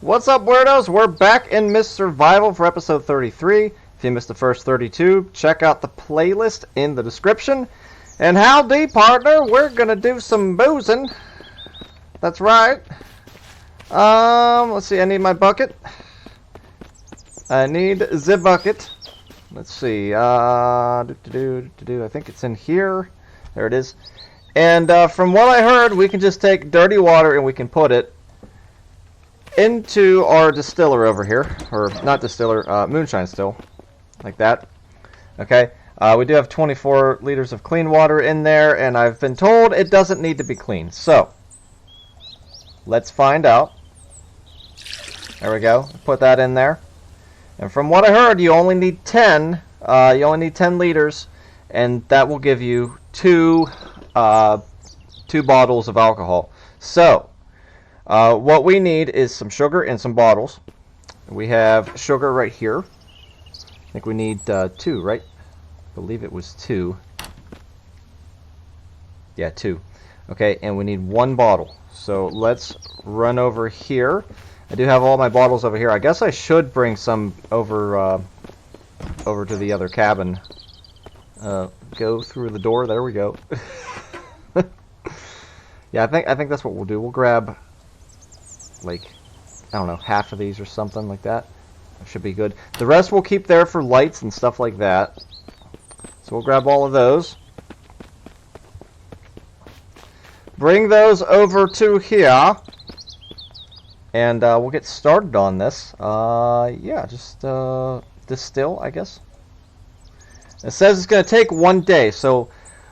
What's up, weirdos? We're back in Miss Survival for episode 33. If you missed the first 32, check out the playlist in the description. And howdy, partner, we're gonna do some boozing. That's right. Let's see, I need my bucket. I need the bucket. Let's see, I think it's in here. There it is. And from what I heard, we can just take dirty water and we can put it into our distiller over here, or not distiller, moonshine still, like that. Okay, we do have 24 liters of clean water in there, and I've been told it doesn't need to be clean. So, let's find out. There we go. Put that in there. And from what I heard, you only need 10. You only need 10 liters, and that will give you two bottles of alcohol. So, what we need is some sugar and some bottles. We have sugar right here. I think we need 2, right? I believe it was 2. Yeah, 2. Okay, and we need 1 bottle. So let's run over here. I do have all my bottles over here. I guess I should bring some over over to the other cabin. Go through the door. There we go. Yeah, I think that's what we'll do. We'll grab, like, I don't know, half of these or something like that. That should be good. The rest we'll keep there for lights and stuff like that. So we'll grab all of those. Bring those over to here. And we'll get started on this. Yeah, just distill, I guess. It says it's going to take 1 day, so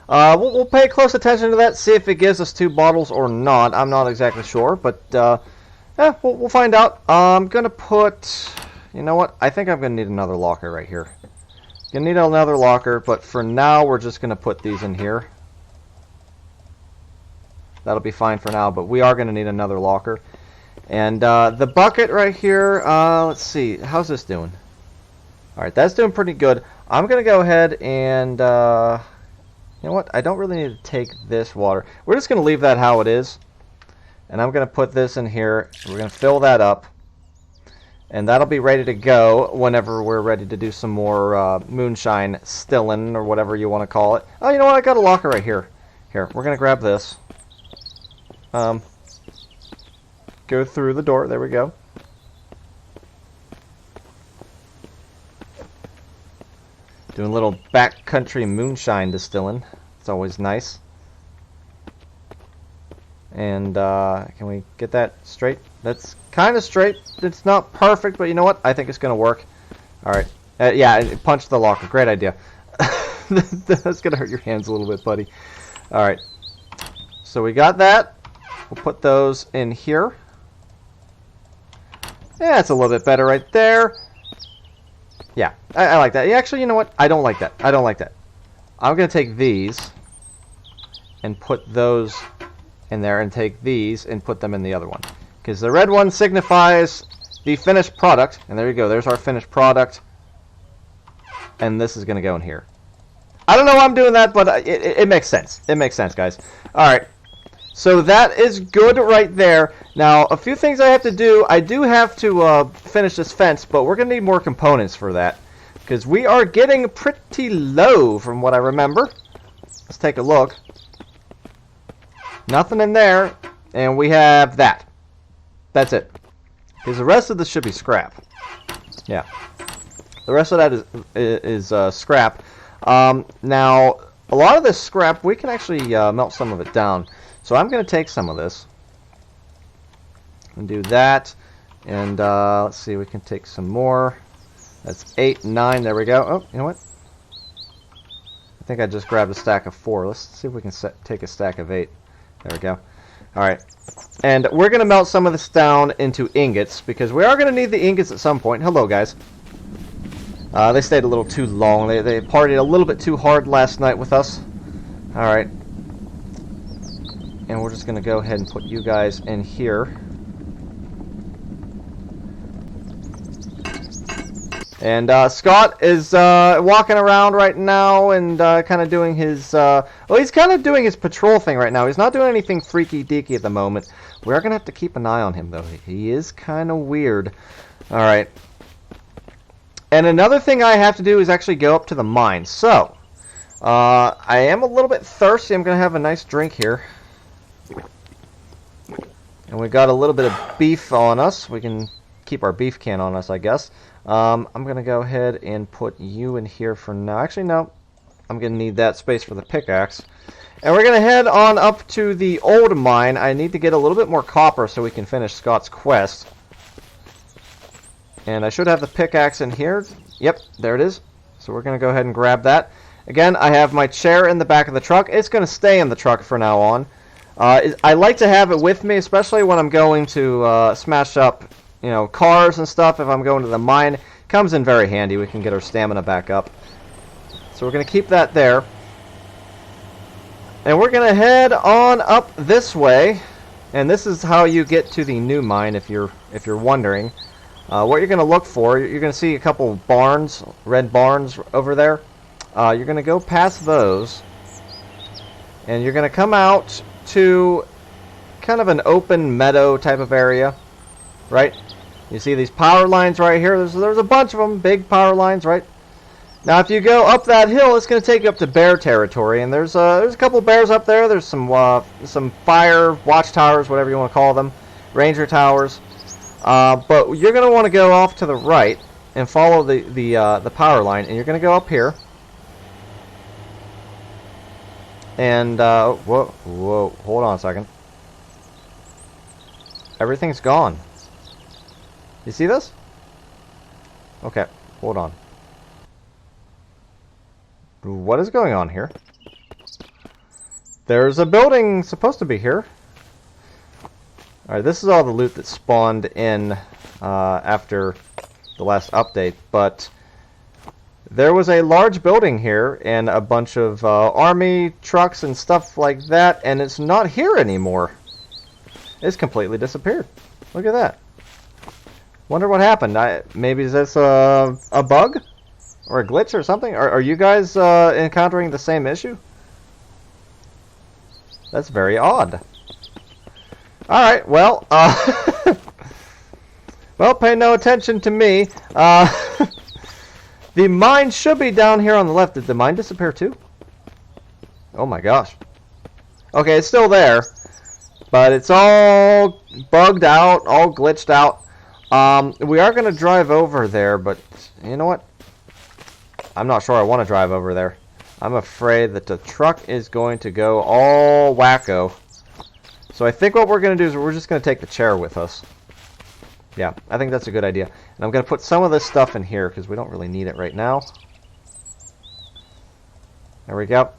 we'll pay close attention to that, see if it gives us 2 bottles or not. I'm not exactly sure, but yeah, we'll find out. I'm going to put, you know what, I think I'm going to need another locker right here. Going to need another locker, but for now we're just going to put these in here. That'll be fine for now, but we are going to need another locker. And the bucket right here, let's see, how's this doing? Alright, that's doing pretty good. I'm going to go ahead and, you know what, I don't really need to take this water. We're just going to leave that how it is. And I'm going to put this in here. We're going to fill that up. And that'll be ready to go whenever we're ready to do some more moonshine stilling, or whatever you want to call it. Oh, you know what, I got a locker right here. Here, we're going to grab this. Go through the door. There we go. Doing a little backcountry moonshine distilling. It's always nice. And can we get that straight? That's kind of straight. It's not perfect, but you know what? I think it's going to work. All right. Yeah, punch the locker. Great idea. That's going to hurt your hands a little bit, buddy. All right. So we got that. We'll put those in here. Yeah, it's a little bit better right there. Yeah, I like that. Actually, you know what? I don't like that. I don't like that. I'm going to take these and put those in there, and take these and put them in the other one. Because the red one signifies the finished product. And there you go. There's our finished product. And this is going to go in here. I don't know why I'm doing that, but it makes sense. It makes sense, guys. Alright. So that is good right there. Now, a few things I have to do. I do have to finish this fence, but we're going to need more components for that. Because we are getting pretty low from what I remember. Let's take a look. Nothing in there. And we have that. That's it. Because the rest of this should be scrap. Yeah. The rest of that is scrap. Now, a lot of this scrap, we can actually melt some of it down. So I'm going to take some of this and do that. And let's see, we can take some more. That's 8, 9. There we go. Oh, you know what? I think I just grabbed a stack of 4. Let's see if we can take a stack of 8. There we go. Alright. And we're going to melt some of this down into ingots, because we are going to need the ingots at some point. Hello, guys. They stayed a little too long. They partied a little bit too hard last night with us. Alright. And we're just going to go ahead and put you guys in here. And Scott is walking around right now and kind of doing his... well, he's kind of doing his patrol thing right now. He's not doing anything freaky-deaky at the moment. We are going to have to keep an eye on him, though. He is kind of weird. Alright. And another thing I have to do is actually go up to the mine. So, I am a little bit thirsty. I'm going to have a nice drink here. And we got a little bit of beef on us. We can keep our beef can on us, I guess. I'm going to go ahead and put you in here for now. Actually, no. I'm going to need that space for the pickaxe. And we're going to head on up to the old mine. I need to get a little bit more copper so we can finish Scott's quest. And I should have the pickaxe in here. Yep, there it is. So we're going to go ahead and grab that. Again, I have my chair in the back of the truck. It's going to stay in the truck from now on. I like to have it with me, especially when I'm going to smash up, you know, cars and stuff. If I'm going to the mine, it comes in very handy. We can get our stamina back up. So we're going to keep that there. And we're going to head on up this way. And this is how you get to the new mine, if you're wondering. What you're going to look for, you're going to see a couple barns, red barns over there. You're going to go past those. And you're going to come out to kind of an open meadow type of area. Right? You see these power lines right here. There's a bunch of them, big power lines, right? Now, if you go up that hill, it's going to take you up to bear territory, and there's a couple bears up there. There's some fire watchtowers, whatever you want to call them, ranger towers. But you're going to want to go off to the right and follow the power line, and you're going to go up here. And whoa, hold on a second. Everything's gone. You see this? Okay, hold on. What is going on here? There's a building supposed to be here. Alright, this is all the loot that spawned in after the last update, but there was a large building here and a bunch of army trucks and stuff like that, and it's not here anymore. It's completely disappeared. Look at that. Wonder what happened. Maybe is this a bug? Or a glitch or something? Are you guys encountering the same issue? That's very odd. Alright, well, well, pay no attention to me. The mine should be down here on the left. Did the mine disappear too? Oh my gosh. Okay, it's still there. But it's all bugged out, all glitched out. We are going to drive over there, but you know what? I'm not sure I want to drive over there. I'm afraid that the truck is going to go all wacko. So I think what we're going to do is we're just going to take the chair with us. Yeah, I think that's a good idea. And I'm going to put some of this stuff in here because we don't really need it right now. There we go.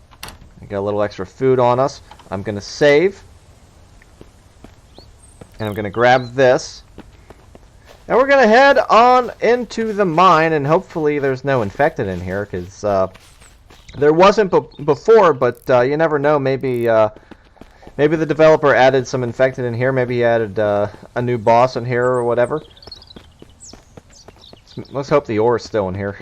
We got a little extra food on us. I'm going to save. And I'm going to grab this. And we're going to head on into the mine, and hopefully there's no infected in here, because there wasn't before, but you never know. Maybe maybe the developer added some infected in here. Maybe he added a new boss in here or whatever. Let's hope the ore is still in here.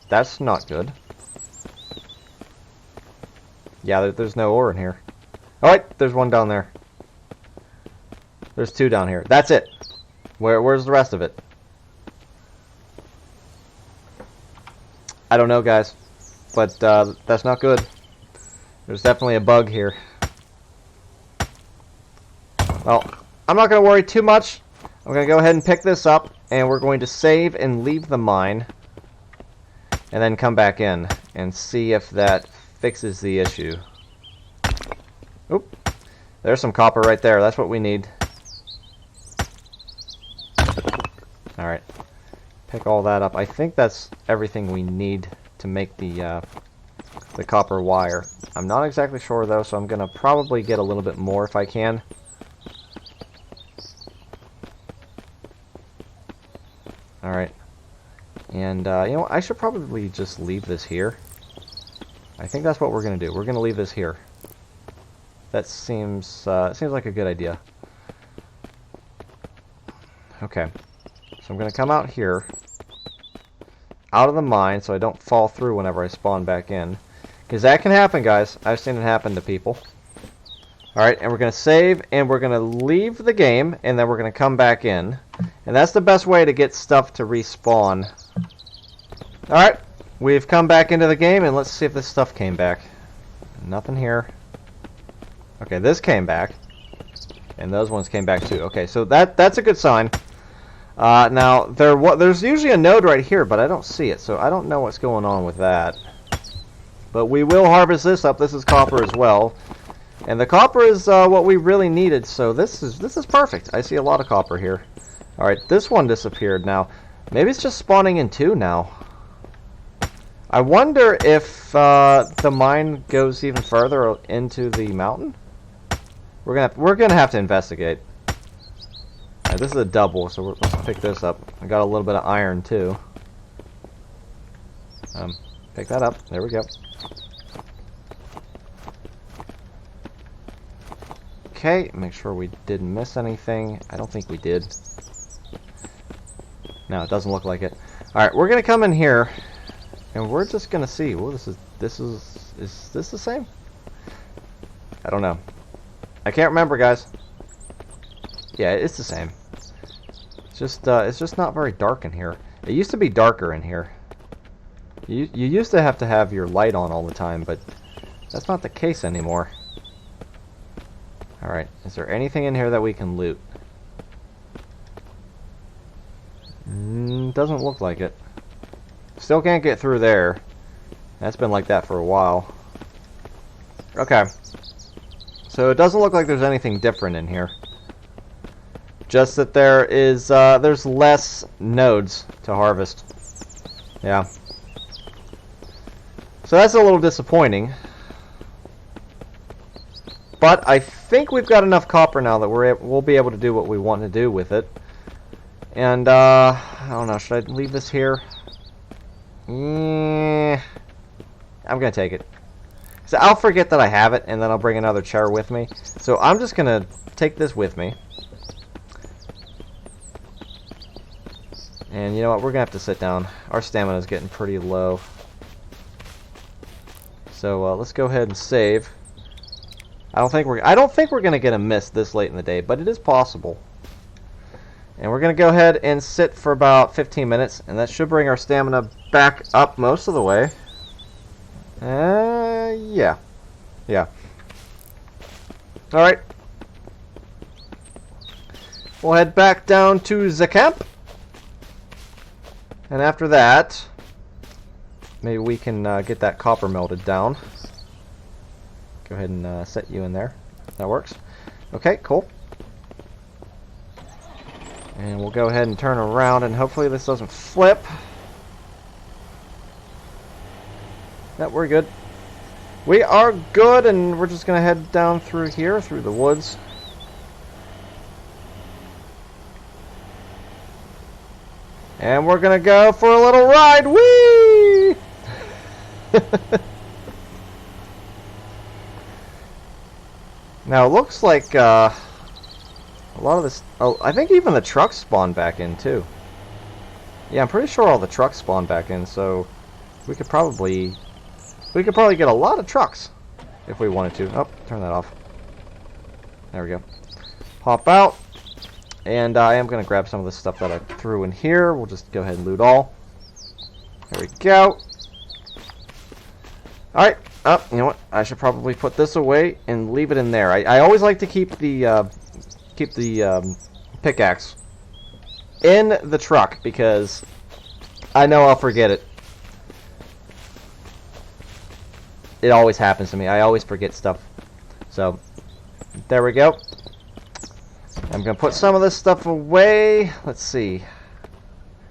That's not good. Yeah, there's no ore in here. Alright, there's one down there. There's two down here. That's it. Where's the rest of it? I don't know, guys. But that's not good. There's definitely a bug here. Well, I'm not going to worry too much. I'm going to go ahead and pick this up, and we're going to save and leave the mine. And then come back in and see if that fixes the issue. Oop. There's some copper right there. That's what we need. Alright. Pick all that up. I think that's everything we need to make the copper wire. I'm not exactly sure though, so I'm going to probably get a little bit more if I can. Alright. And, you know, I should probably just leave this here. I think that's what we're going to do. We're going to leave this here. That seems like a good idea. Okay. So I'm going to come out here. Out of the mine so I don't fall through whenever I spawn back in. Because that can happen, guys. I've seen it happen to people. Alright, and we're going to save, and we're going to leave the game, and then we're going to come back in. And that's the best way to get stuff to respawn. Alright, we've come back into the game, and let's see if this stuff came back. Nothing here. Okay, this came back. And those ones came back too. Okay, so that's a good sign. Now, there's usually a node right here, but I don't see it, so I don't know what's going on with that. But we will harvest this up. This is copper as well. And the copper is what we really needed, so this is perfect. I see a lot of copper here. Alright, this one disappeared now. Maybe it's just spawning in two now. I wonder if the mine goes even further into the mountain. We're gonna have to investigate. Alright, this is a double, so let's pick this up. I got a little bit of iron too. Pick that up. There we go. Okay, make sure we didn't miss anything. I don't think we did. No, it doesn't look like it. Alright, we're gonna come in here and we're just gonna see. Well, is this the same? I don't know. I can't remember, guys. Yeah, it's the same. It's just not very dark in here. It used to be darker in here. You used to have your light on all the time, but that's not the case anymore. Alright, is there anything in here that we can loot? Doesn't look like it. Still can't get through there. That's been like that for a while. Okay. So it doesn't look like there's anything different in here. Just that there's less nodes to harvest. Yeah. So that's a little disappointing. But I think we've got enough copper now that we'll be able to do what we want to do with it. And, I don't know, should I leave this here? I'm going to take it. So I'll forget that I have it, and then I'll bring another chair with me. So I'm just going to take this with me. And you know what, we're going to have to sit down. Our stamina is getting pretty low. So let's go ahead and save. I don't think we're going to get a miss this late in the day, but it is possible. And we're going to go ahead and sit for about 15 minutes, and that should bring our stamina back up most of the way. Yeah. Yeah. Alright. We'll head back down to the camp. And after that, maybe we can get that copper melted down. Go ahead and set you in there. That works. Okay, cool. And we'll go ahead and turn around, and hopefully this doesn't flip. That we're good. We are good, and we're just going to head down through here, through the woods. And we're going to go for a little ride. Whee! Now, it looks like a lot of this... Oh, I think even the trucks spawn back in, too. Yeah, I'm pretty sure all the trucks spawn back in, so we could probably get a lot of trucks if we wanted to. Oh, turn that off. There we go. Pop out. And I am going to grab some of the stuff that I threw in here. We'll just go ahead and loot all. There we go. Alright. Oh, you know what? I should probably put this away and leave it in there. I always like to keep the pickaxe in the truck because I know I'll forget it. It always happens to me. I always forget stuff. So, there we go. I'm going to put some of this stuff away. Let's see.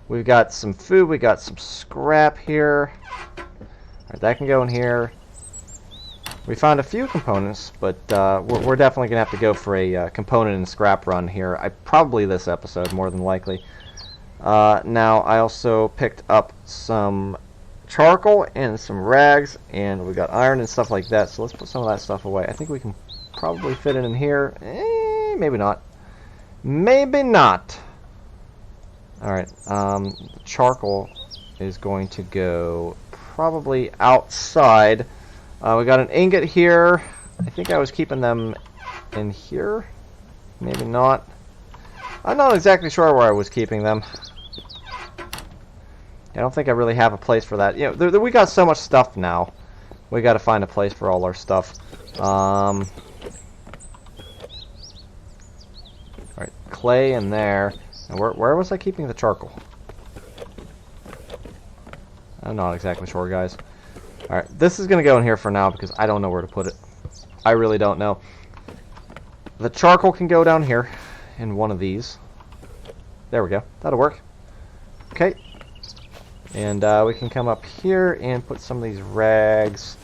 We've got some food. We got some scrap here. Alright, that can go in here. We found a few components, but we're definitely going to have to go for a component and scrap run here. Probably this episode, more than likely. Now, I also picked up some charcoal and some rags, and we got iron and stuff like that, so let's put some of that stuff away. I think we can probably fit it in here. Maybe not. Maybe not. Alright, charcoal is going to go probably outside. We got an ingot here. I think I was keeping them in here. Maybe not. I'm not exactly sure where I was keeping them. I don't think I really have a place for that. You know, we got so much stuff now. We got to find a place for all our stuff. Alright, clay in there. And where was I keeping the charcoal? I'm not exactly sure, guys. Alright, this is going to go in here for now because I don't know where to put it. I really don't know. The charcoal can go down here in one of these. There we go. That'll work. Okay. And we can come up here and put some of these rags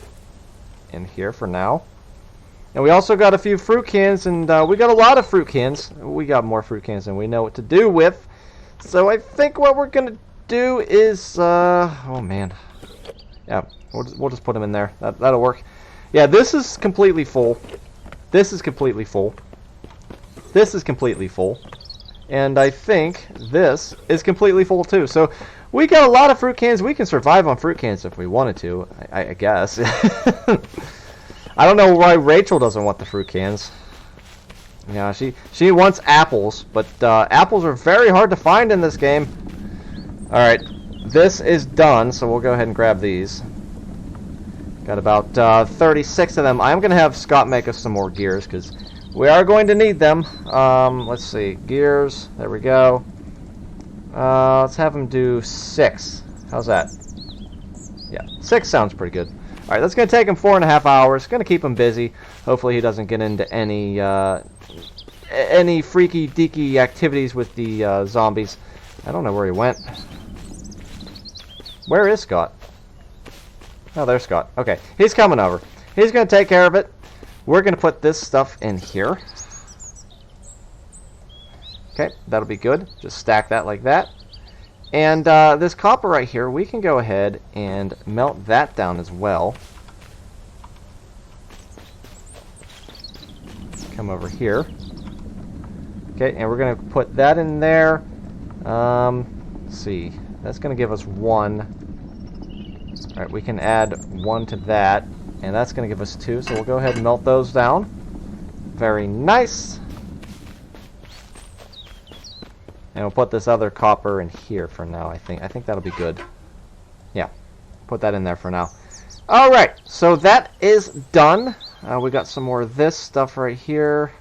in here for now. And we also got a few fruit cans, and we got a lot of fruit cans. We got more fruit cans than we know what to do with. So I think what we're going to do is... oh, man. Yeah, we'll just put them in there. That'll work. Yeah, this is completely full. This is completely full. This is completely full. And I think this is completely full too. So we got a lot of fruit cans. We can survive on fruit cans if we wanted to, I guess. I don't know why Rachel doesn't want the fruit cans. Yeah, she wants apples, but apples are very hard to find in this game. Alright, this is done, so we'll go ahead and grab these. Got about 36 of them. I'm going to have Scott make us some more gears, because we are going to need them. Let's see. Gears. There we go. Let's have him do 6. How's that? Yeah, 6 sounds pretty good. Alright, that's going to take him 4.5 hours. Going to keep him busy. Hopefully he doesn't get into any freaky deaky activities with the zombies. I don't know where he went. Where is Scott? Oh, there's Scott. Okay, he's coming over. He's going to take care of it. We're going to put this stuff in here. Okay, that'll be good. Just stack that like that. And this copper right here, we can go ahead and melt that down as well. Come over here. Okay, and we're going to put that in there. Let's see. That's going to give us 1. Alright, we can add 1 to that. And that's going to give us 2. So we'll go ahead and melt those down. Very nice. And we'll put this other copper in here for now, I think. I think that'll be good. Yeah, put that in there for now. Alright, so that is done. We got some more of this stuff right here.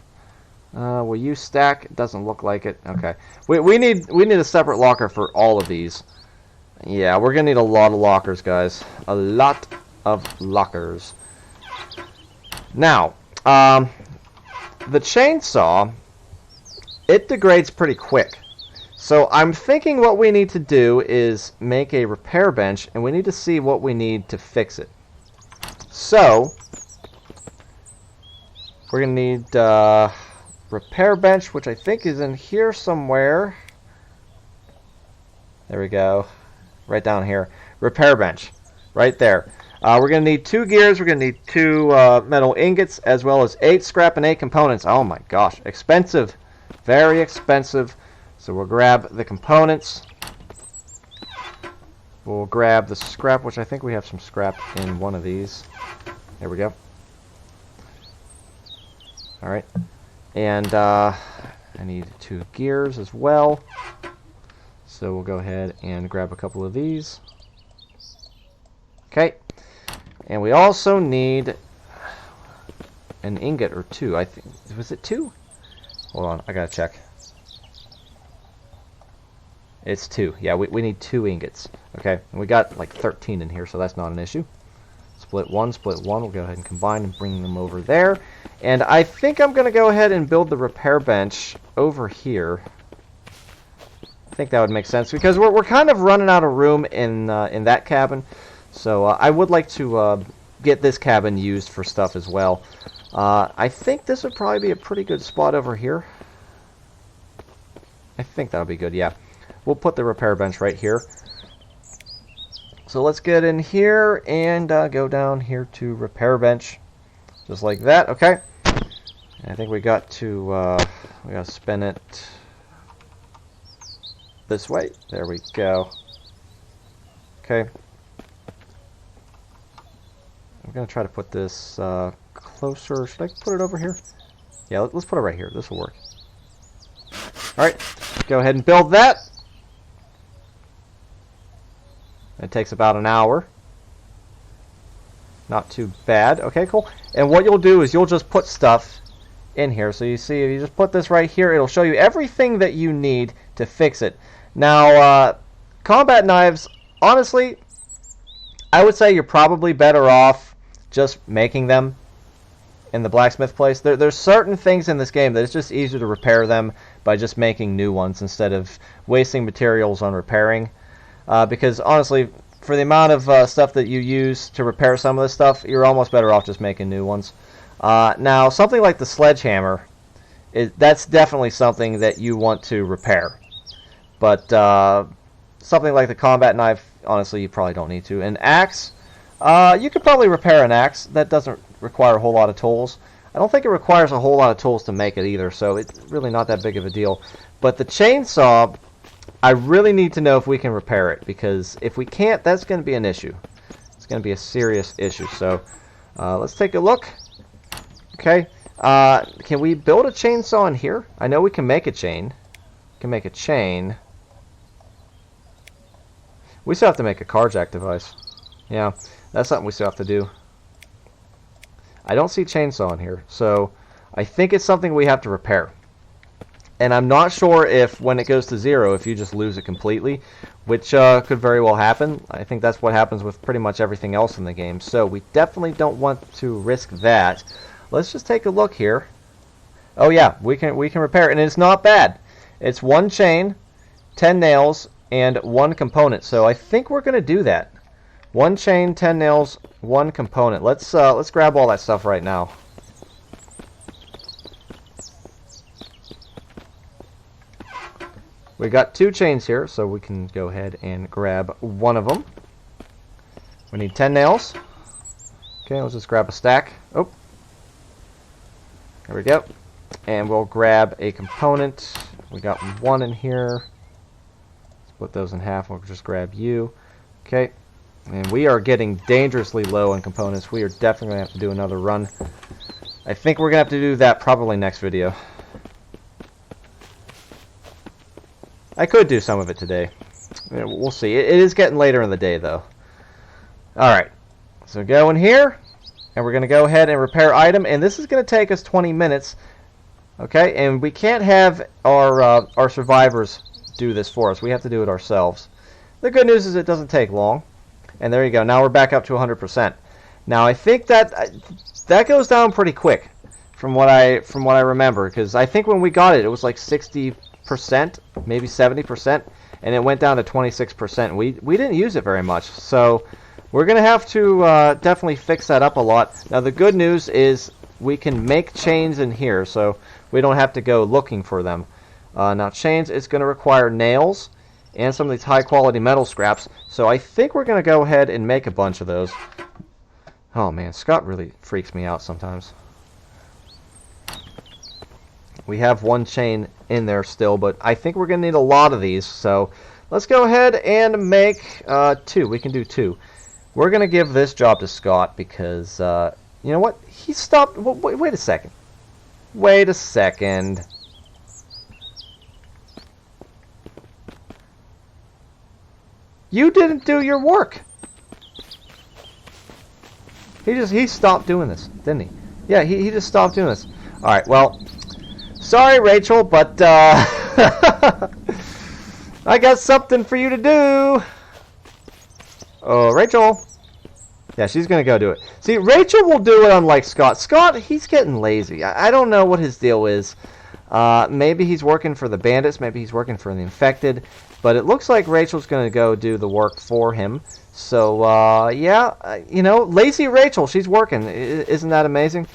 Will you stack? It doesn't look like it. Okay. We need a separate locker for all of these. Yeah, we're going to need a lot of lockers, guys. A lot of lockers. Now, the chainsaw, it degrades pretty quick. So I'm thinking what we need to do is make a repair bench, and we need to see what we need to fix it. So, we're going to need repair bench, which I think is in here somewhere. There we go. Right down here. Repair bench. Right there. We're going to need 2 gears. We're going to need 2 metal ingots, as well as 8 scrap and 8 components. Oh my gosh. Expensive. Very expensive. So we'll grab the components. We'll grab the scrap, which I think we have some scrap in one of these. There we go. Alright. And I need 2 gears as well. So we'll go ahead and grab a couple of these. Okay. And we also need an ingot or 2. I think, was it 2? Hold on, I gotta check. It's 2. Yeah, we need 2 ingots. Okay, and we got like 13 in here, so that's not an issue. Split 1, split 1. We'll go ahead and combine and bring them over there. And I think I'm going to go ahead and build the repair bench over here. I think that would make sense, because we're kind of running out of room in that cabin. So I would like to get this cabin used for stuff as well. I think this would probably be a pretty good spot over here. I think that'll be good, yeah. We'll put the repair bench right here. So let's get in here and go down here to repair bench. Just like that, okay. And I think we got to spin it. this way. There we go. Okay. I'm going to try to put this closer. Should I put it over here? Yeah, let's put it right here. This will work. Alright, go ahead and build that. It takes about an hour. Not too bad. Okay, cool. And what you'll do is you'll just put stuff in here. So you see, if you just put this right here, it'll show you everything that you need to fix it. Now, combat knives, honestly, I would say you're probably better off just making them in the blacksmith place. There's certain things in this game that it's just easier to repair them by just making new ones instead of wasting materials on repairing. Because honestly, for the amount of stuff that you use to repair some of this stuff, you're almost better off just making new ones. Now, something like the sledgehammer, that's definitely something that you want to repair. But something like the combat knife, honestly, you probably don't need to. An axe, you could probably repair an axe. That doesn't require a whole lot of tools. I don't think it requires a whole lot of tools to make it either, so it's really not that big of a deal. But the chainsaw, I really need to know if we can repair it, because if we can't, that's going to be an issue. It's going to be a serious issue. So let's take a look. Okay, can we build a chainsaw in here? I know we can make a chain. We can make a chain. We still have to make a carjack device. Yeah, that's something we still have to do. I don't see chainsaw in here, so I think it's something we have to repair. And I'm not sure if when it goes to 0, if you just lose it completely, which could very well happen. I think that's what happens with pretty much everything else in the game. So we definitely don't want to risk that. Let's just take a look here. Oh yeah, we can repair it, and it's not bad. It's 1 chain, 10 nails, and 1 component. So I think we're going to do that. 1 chain, 10 nails, 1 component. Let's grab all that stuff right now. We got 2 chains here, so we can go ahead and grab 1 of them. We need 10 nails. Okay, let's just grab a stack. Oh, there we go. And we'll grab a component. We got 1 in here. Split those in half. We'll just grab you. Okay. And we are getting dangerously low on components. We are definitely going to have to do another run. I think we're going to have to do that probably next video. I could do some of it today. We'll see. It is getting later in the day, though. Alright. So go in here. And we're going to go ahead and repair item. And this is going to take us 20 minutes. Okay? And we can't have our survivors do this for us. We have to do it ourselves. The good news is it doesn't take long. And there you go. Now we're back up to 100%. Now I think that goes down pretty quick from what I remember, because I think when we got it, it was like 60%, maybe 70%, and it went down to 26%. We didn't use it very much, so we're gonna have to definitely fix that up a lot. Now the good news is we can make chains in here, so we don't have to go looking for them. Now chains, it's going to require nails and some of these high quality metal scraps. So I think we're going to go ahead and make a bunch of those. Oh man, Scott really freaks me out sometimes. We have 1 chain in there still, but I think we're going to need a lot of these. So let's go ahead and make 2. We can do 2. We're going to give this job to Scott because, you know what? He stopped. Wait a second. Wait a second. You didn't do your work. He stopped doing this, didn't he? Yeah, he just stopped doing this. All right, well, sorry, Rachel, but I got something for you to do. Oh, Rachel. Yeah, she's going to go do it. See, Rachel will do it unlike Scott. Scott, he's getting lazy. I don't know what his deal is. Maybe he's working for the bandits. Maybe he's working for the infected. But it looks like Rachel's going to go do the work for him. So, yeah, you know, lazy Rachel, she's working. Isn't that amazing?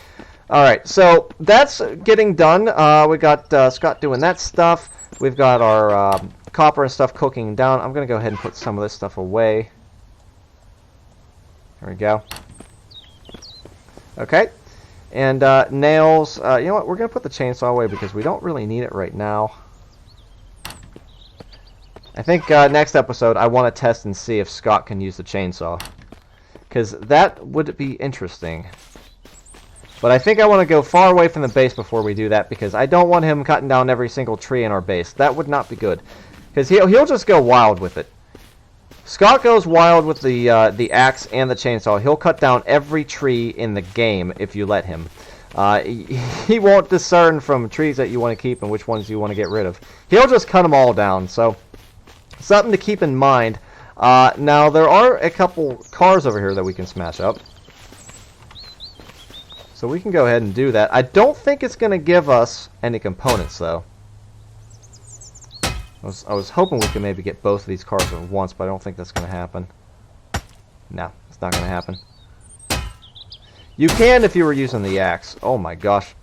All right, so that's getting done. We got Scott doing that stuff. We've got our copper and stuff cooking down. I'm going to go ahead and put some of this stuff away. There we go. Okay. And nails. You know what? We're going to put the chainsaw away because we don't really need it right now. I think next episode I want to test and see if Scott can use the chainsaw. Because that would be interesting. But I think I want to go far away from the base before we do that, because I don't want him cutting down every single tree in our base. That would not be good. Because he'll just go wild with it. Scott goes wild with the axe and the chainsaw. He'll cut down every tree in the game if you let him. He won't discern from trees that you want to keep and which ones you want to get rid of. He'll just cut them all down. So, something to keep in mind. Now, there are a couple cars over here that we can smash up. So we can go ahead and do that. I don't think it's going to give us any components, though. I was hoping we could maybe get both of these cars at once, but I don't think that's going to happen. No, it's not going to happen. You can if you were using the axe. Oh my gosh.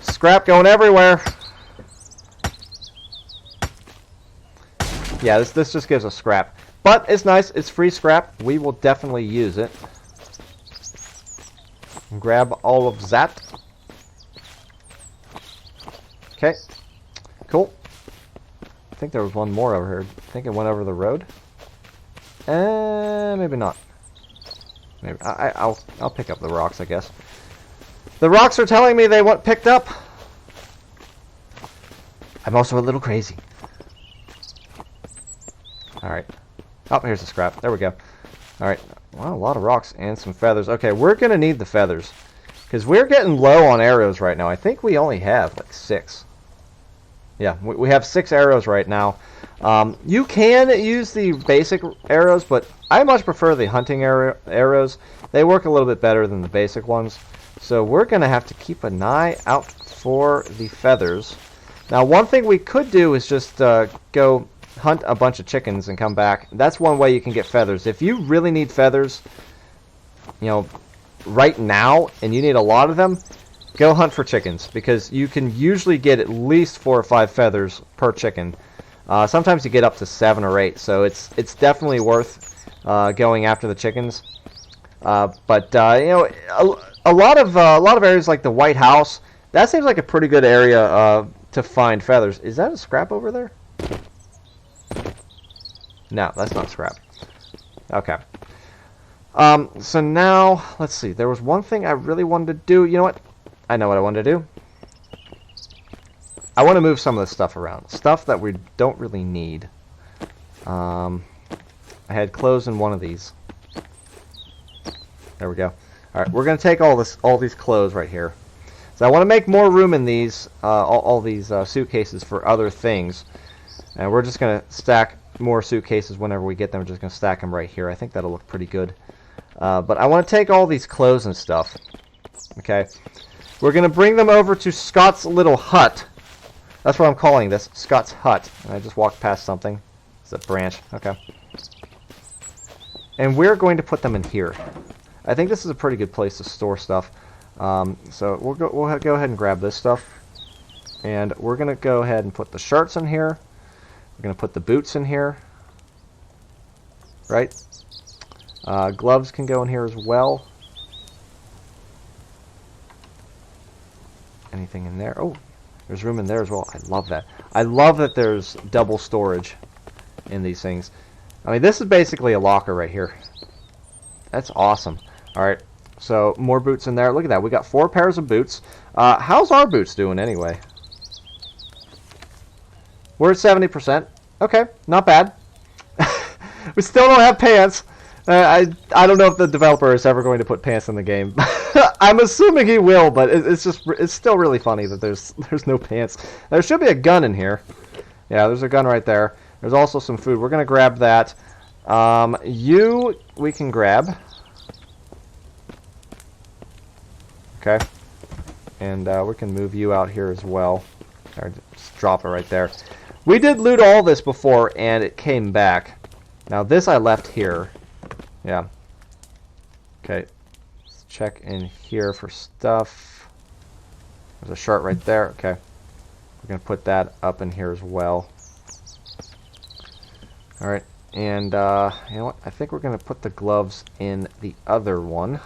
Scrap going everywhere. Yeah, this just gives us scrap. But it's nice. It's free scrap. We will definitely use it. Grab all of that. Okay. Cool. I think there was one more over here. I think it went over the road. Maybe not. Maybe I'll pick up the rocks, I guess. The rocks are telling me they want picked up. I'm also a little crazy. Alright. Oh, here's the scrap. There we go. Alright. Wow, a lot of rocks and some feathers. Okay, we're going to need the feathers. Because we're getting low on arrows right now. I think we only have like 6. Yeah, we have 6 arrows right now. You can use the basic arrows, but I much prefer the hunting arrows. They work a little bit better than the basic ones. So we're going to have to keep an eye out for the feathers. Now, one thing we could do is just go hunt a bunch of chickens and come back. That's one way you can get feathers. If you really need feathers, you know, right now, and you need a lot of them, go hunt for chickens, because you can usually get at least 4 or 5 feathers per chicken. Sometimes you get up to 7 or 8, so it's definitely worth going after the chickens. But you know, a lot of areas like the White House, that seems like a pretty good area to find feathers. Is that a scrap over there? No, that's not scrap. Okay. So now, let's see. There was one thing I really wanted to do. You know what? I know what I wanted to do. I want to move some of this stuff around. Stuff that we don't really need. I had clothes in one of these. There we go. Alright, we're going to take all these clothes right here. So I want to make more room in these, all these suitcases for other things. And we're just going to stack more suitcases whenever we get them. We're just going to stack them right here. I think that'll look pretty good. But I want to take all these clothes and stuff. Okay. We're going to bring them over to Scott's little hut. That's what I'm calling this, Scott's hut. And I just walked past something. It's a branch. Okay. And we're going to put them in here. I think this is a pretty good place to store stuff. So we'll go ahead and grab this stuff. And we're going to go ahead and put the shirts in here. We're going to put the boots in here. Right? Gloves can go in here as well. Anything in there? Oh, there's room in there as well. I love that. I love that there's double storage in these things. I mean, this is basically a locker right here. That's awesome. Alright, so more boots in there. Look at that. We got 4 pairs of boots. How's our boots doing anyway? We're at 70%. Okay, not bad. We still don't have pants. I don't know if the developer is ever going to put pants in the game. I'm assuming he will, but it's still really funny that there's no pants. There should be a gun in here. Yeah, there's a gun right there. There's also some food. We're gonna grab that. We can grab. Okay. And we can move you out here as well. Or just drop it right there. We did loot all this before, and it came back. Now this I left here. Yeah. Okay. Let's check in here for stuff. There's a shirt right there. Okay. We're going to put that up in here as well. Alright. And, you know what? I think we're going to put the gloves in the other one.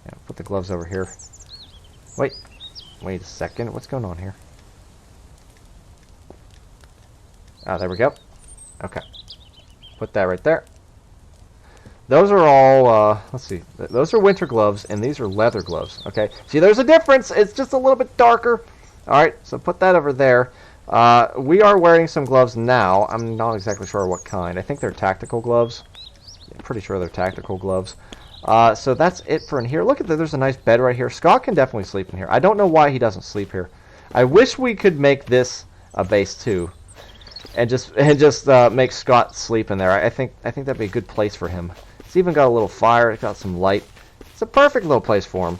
Yeah, put the gloves over here. Wait a second. What's going on here? Ah, there we go. Okay. Put that right there. Those are all, let's see. Those are winter gloves, and these are leather gloves. Okay. See, there's a difference. It's just a little bit darker. All right. So put that over there. We are wearing some gloves now. I'm not exactly sure what kind. I think they're tactical gloves. I'm pretty sure they're tactical gloves. So that's it for in here. Look at that. There's a nice bed right here. Scott can definitely sleep in here. I don't know why he doesn't sleep here. I wish we could make this a base too, and just make Scott sleep in there. I think that'd be a good place for him. It's even got a little fire. It's got some light. It's a perfect little place for him.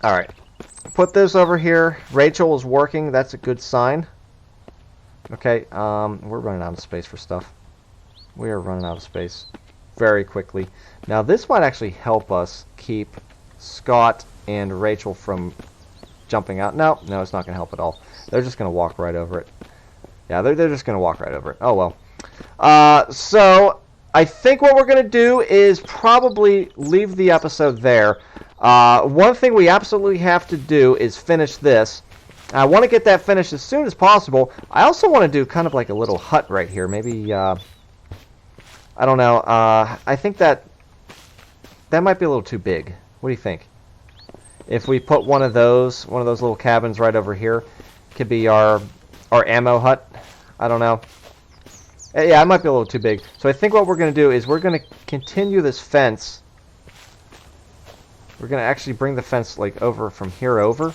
All right, put this over here. Rachel is working. That's a good sign. Okay, we're running out of space for stuff. We are running out of space very quickly. Now this might actually help us keep Scott and Rachel from jumping out. No, it's not going to help at all. They're just going to walk right over it. Yeah, they're just going to walk right over it. Oh well. So I think what we're going to do is probably leave the episode there. One thing we absolutely have to do is finish this. I want to get that finished as soon as possible. I also want to do kind of like a little hut right here. Maybe, I don't know. I think that might be a little too big. What do you think? If we put one of those little cabins right over here, could be our ammo hut. I don't know. Yeah, it might be a little too big. So I think what we're going to do is we're going to continue this fence. We're going to actually bring the fence like over from here over.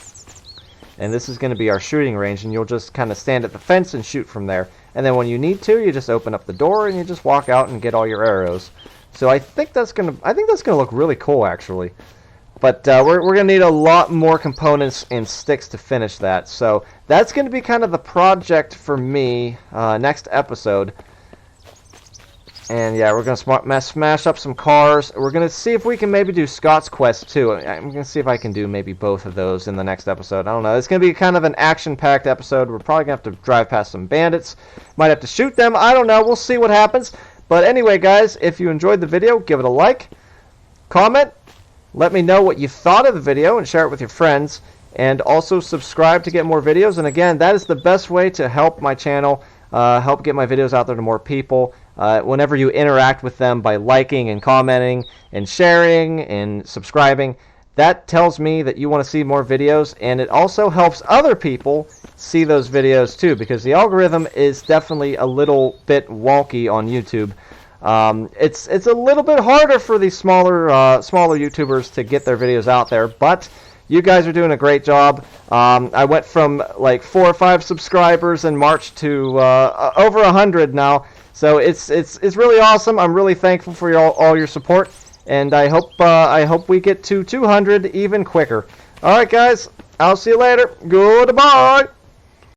And this is going to be our shooting range, and you'll just kind of stand at the fence and shoot from there. And then when you need to, you just open up the door and you just walk out and get all your arrows. So I think that's going to look really cool actually. But we're going to need a lot more components and sticks to finish that. So that's going to be kind of the project for me next episode. And yeah, we're going to smash up some cars. We're going to see if we can maybe do Scott's Quest too. I'm going to see if I can do maybe both of those in the next episode. I don't know. It's going to be kind of an action-packed episode. We're probably going to have to drive past some bandits. Might have to shoot them. I don't know. We'll see what happens. But anyway, guys, if you enjoyed the video, give it a like, comment, let me know what you thought of the video and share it with your friends. And also subscribe to get more videos. And again, that is the best way to help my channel, help get my videos out there to more people. Whenever you interact with them by liking and commenting and sharing and subscribing, that tells me that you want to see more videos, and it also helps other people see those videos too, because the algorithm is definitely a little bit wonky on YouTube. It's a little bit harder for these smaller YouTubers to get their videos out there, but you guys are doing a great job. I went from like 4 or 5 subscribers in March to over 100 now. So it's really awesome. I'm really thankful for all your support, and I hope we get to 200 even quicker. All right, guys. I'll see you later. Goodbye.